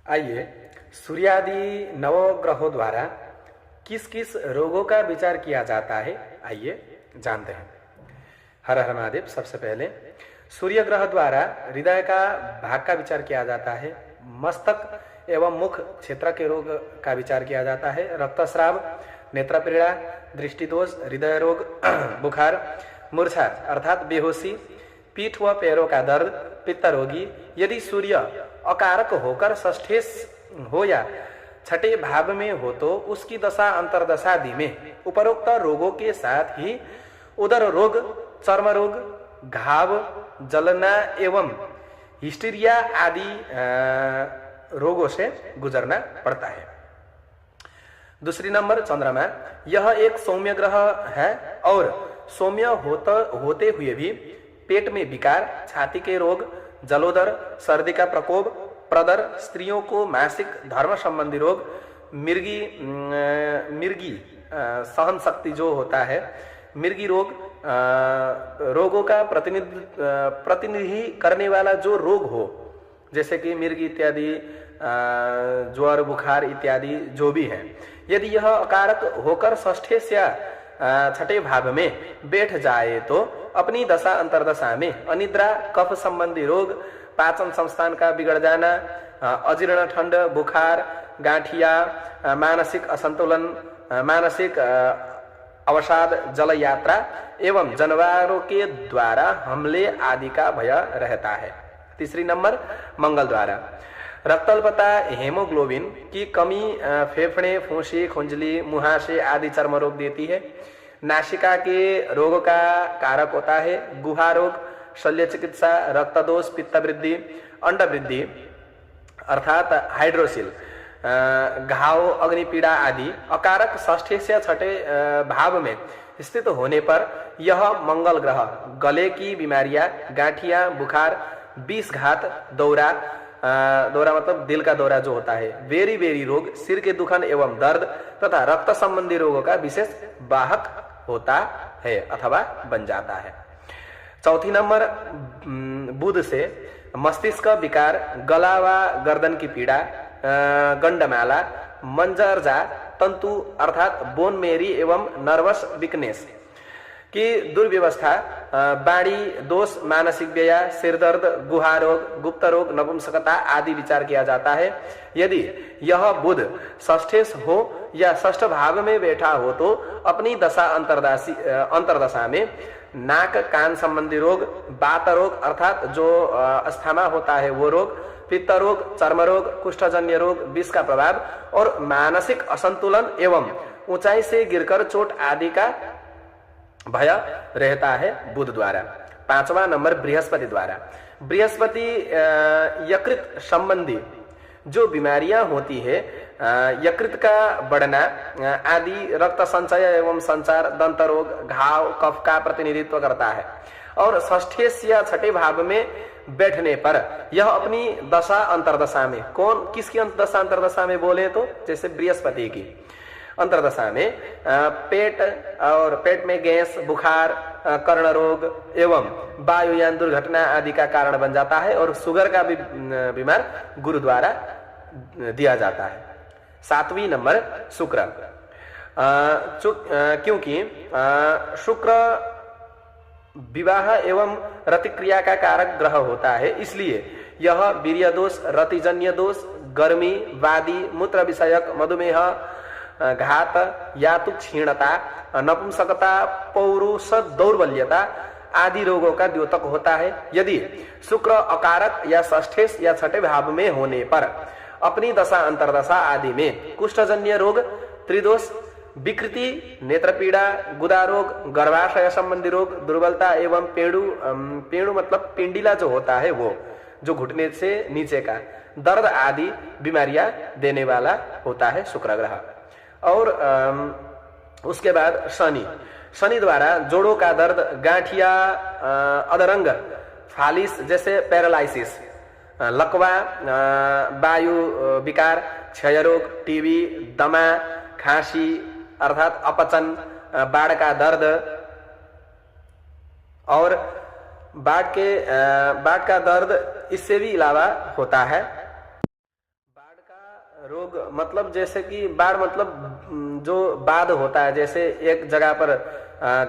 आइए सूर्यादि नवग्रहों द्वारा किस किस रोगों का विचार किया जाता है, आइए जानते हैं। हर हर महादेव। सबसे पहले सूर्य ग्रह द्वारा हृदय का भाग का विचार किया जाता है, मस्तक एवं मुख क्षेत्र के रोग का विचार किया जाता है, रक्तस्राव, नेत्रपीड़ा, दृष्टि दोष, हृदय रोग, बुखार, मूर्छा अर्थात बेहोशी, पीठ व पैरों का दर्द, पित्त रोगी। यदि सूर्य अकारक होकर षष्ठेश हो या छठे भाव में हो तो उसकी दशा अंतरदशादि में उपरोक्त रोगों के साथ ही उदर रोग, चर्म रोग, घाव, जलना एवं हिस्टीरिया आदि रोगों से गुजरना पड़ता है। दूसरी नंबर चंद्रमा। यह एक सौम्य ग्रह है और सौम्य होते हुए भी पेट में विकार, छाती के रोग, जलोदर, सर्दी का प्रकोप, प्रदर, स्त्रियों को मासिक धर्म संबंधी रोग, मिर्गी सहन शक्ति जो होता है, मिर्गी रोग, रोगों का प्रतिनिधि करने वाला जो रोग हो, जैसे कि मिर्गी इत्यादि, ज्वर, बुखार इत्यादि जो भी है, यदि यह अकारक होकर षष्ठे या छठे भाव में बैठ जाए तो अपनी दशा अंतरदशा में अनिद्रा, कफ संबंधी रोग, पाचन संस्थान का बिगड़ जाना, अजीर्ण, ठंड, बुखार, गांठिया, मानसिक असंतुलन, मानसिक अवसाद, जल यात्रा एवं जानवरों के द्वारा हमले आदि का भय रहता है। तीसरी नंबर मंगल द्वारा रक्तल्पता, हेमोग्लोबिन की कमी फेफड़े, फूंसी, खुंजली, मुहासे आदि चर्म रोग देती है। नासिका के रोग का कारक होता है गुहा रोग, शल्य चिकित्सा, रक्त दोष, पित्त वृद्धि, अंड वृद्धि अर्थात हाइड्रोसिल, घाव, अग्निपीड़ा आदि अकारक षष्ठे से छठे भाव में स्थित होने पर यह मंगल ग्रह गले की बीमारियां, गांठिया, बुखार, विषघात, दौरा मतलब दिल का दौरा जो होता है, बेरी रोग, सिर के दुखन एवं दर्द तथा रक्त संबंधी रोगों का विशेष वाहक होता है अथवा बन जाता है। चौथी नंबर बुध से मस्तिष्क विकार, गला व गर्दन की पीड़ा, गंडमाला, मंजरजा तंतु अर्थात बोन मेरी एवं नर्वस वीकनेस की दुर्व्यवस्था, बाड़ी दोष, मानसिक व्यय, सिर दर्द, गुहा रोग, गुप्त रोग, नपुंसकता आदि विचार किया जाता है। यदि यह बुध षष्ठेश हो या षष्ठ भाव में बैठा हो तो अपनी दशा अंतरदशा में नाक कान संबंधी रोग, बात रोग अर्थात जो अस्थमा होता है वो रोग, पित्त रोग, चर्म रोग, कुष्ठजन्य रोग, विष का प्रभाव और मानसिक असंतुलन एवं ऊंचाई से गिरकर चोट आदि का भय रहता है बुध द्वारा। पांचवा नंबर बृहस्पति द्वारा। बृहस्पति यकृत संबंधी जो बीमारियां होती है, यकृत का बढ़ना आदि, रक्त संचय एवं संचार, दंत रोग, घाव, कफ का प्रतिनिधित्व करता है और षष्ठे या छठे भाव में बैठने पर यह अपनी दशा अंतरदशा में, किसकी दशा अंतरदशा में बोले तो जैसे बृहस्पति की अंतरदशा में पेट में गैस, बुखार, कर्ण रोग एवं वायुयान दुर्घटना आदि का कारण बन जाता है और शुगर का भी बीमार गुरु द्वारा दिया जाता है। सातवीं नंबर शुक्र। क्योंकि शुक्र विवाह एवं रतिक्रिया का कारक ग्रह होता है, इसलिए यह वीर्य दोष, रतिजन्य दोष, गर्मी, वादी, मूत्र विषयक, मधुमेह, घात, यातु क्षीणता, नपुंसकता, पौरुष दौर्बल्यता आदि रोगों का द्योतक होता है। यदि शुक्र अकारक या षष्ठेश या छठे भाव में होने पर अपनी दशा अंतरदशा आदि में कुष्ठजन्य रोग, त्रिदोष, विकृति, नेत्रपीड़ा, गुदा रोग, गर्भाशय संबंधी रोग, दुर्बलता एवं पेड़ू मतलब पिंडिला जो होता है वो जो घुटने से नीचे का दर्द आदि बीमारियां देने वाला होता है शुक्र ग्रह। और उसके बाद शनि द्वारा जोड़ों का दर्द, गांठिया, अधरंग, फालिस जैसे पैरालाइसिस, लकवा, वायु विकार, क्षय रोग, टीबी, दमा, खांसी अर्थात अपचन, बाढ़ का दर्द और बाढ़ का दर्द इससे भी अलावा होता है। बाढ़ रोग मतलब जैसे कि बाढ़ मतलब जो बाध होता है, जैसे एक जगह पर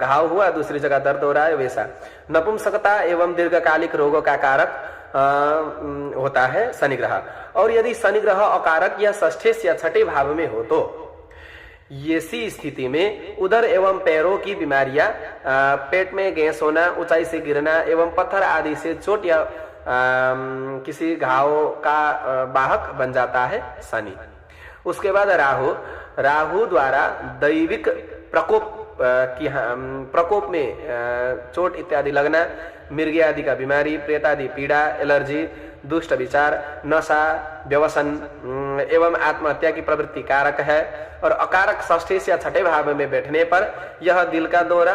घाव हुआ, दूसरी जगह दर्द हो रहा है, वैसा। नपुंसकता एवं दीर्घकालिक रोगों का कारक होता है शनि ग्रह। और यदि शनि ग्रह अकारक या षष्ठेश या छठे भाव में हो तो ऐसी स्थिति में उदर एवं पैरों की बीमारियां, पेट में गैस होना, ऊंचाई से गिरना एवं पत्थर आदि से चोट या किसी घाव का वाहक बन जाता है शनि। उसके बाद राहु द्वारा दैविक प्रकोप में चोट इत्यादि लगना, मिर्गी आदि का बीमारी, प्रेत आदि पीड़ा, एलर्जी, दुष्ट विचार, नशा, व्यसन एवं आत्महत्या की प्रवृत्ति कारक है। और अकारक षष्ठेश या छठे भाव में बैठने पर यह दिल का दौरा,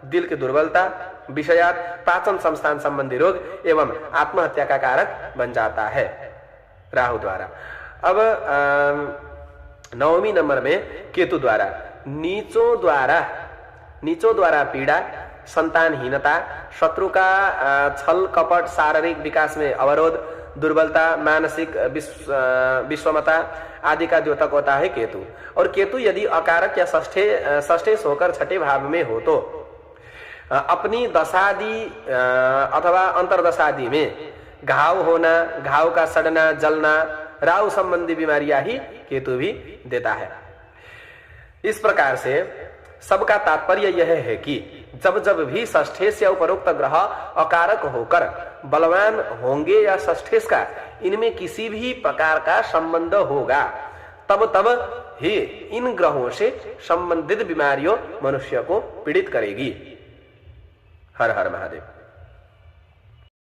दिल की दुर्बलता, विषयात, पाचन संस्थान संबंधी रोग एवं आत्महत्या का कारक बन जाता है राहु द्वारा। अब 9वीं नंबर में केतु द्वारा नीचों द्वारा पीड़ा, संतानहीनता, शत्रु का छल कपट, शारीरिक विकास में अवरोध, दुर्बलता, मानसिक विषमता आदि का द्योतक होता है केतु। और केतु यदि अकारक या षष्ठेश होकर छठे भाव में हो तो अपनी दशादि अथवा अंतरदशादि में घाव होना, घाव का सड़ना, जलना, राहु संबंधी बीमारियां ही केतु भी देता है। इस प्रकार से सबका तात्पर्य यह है कि जब जब भी षष्ठेश या उपरोक्त ग्रह अकारक होकर बलवान होंगे या षष्ठेश का इनमें किसी भी प्रकार का संबंध होगा, तब ही इन ग्रहों से संबंधित बीमारियों मनुष्य को पीड़ित करेगी। हर हर महादेव।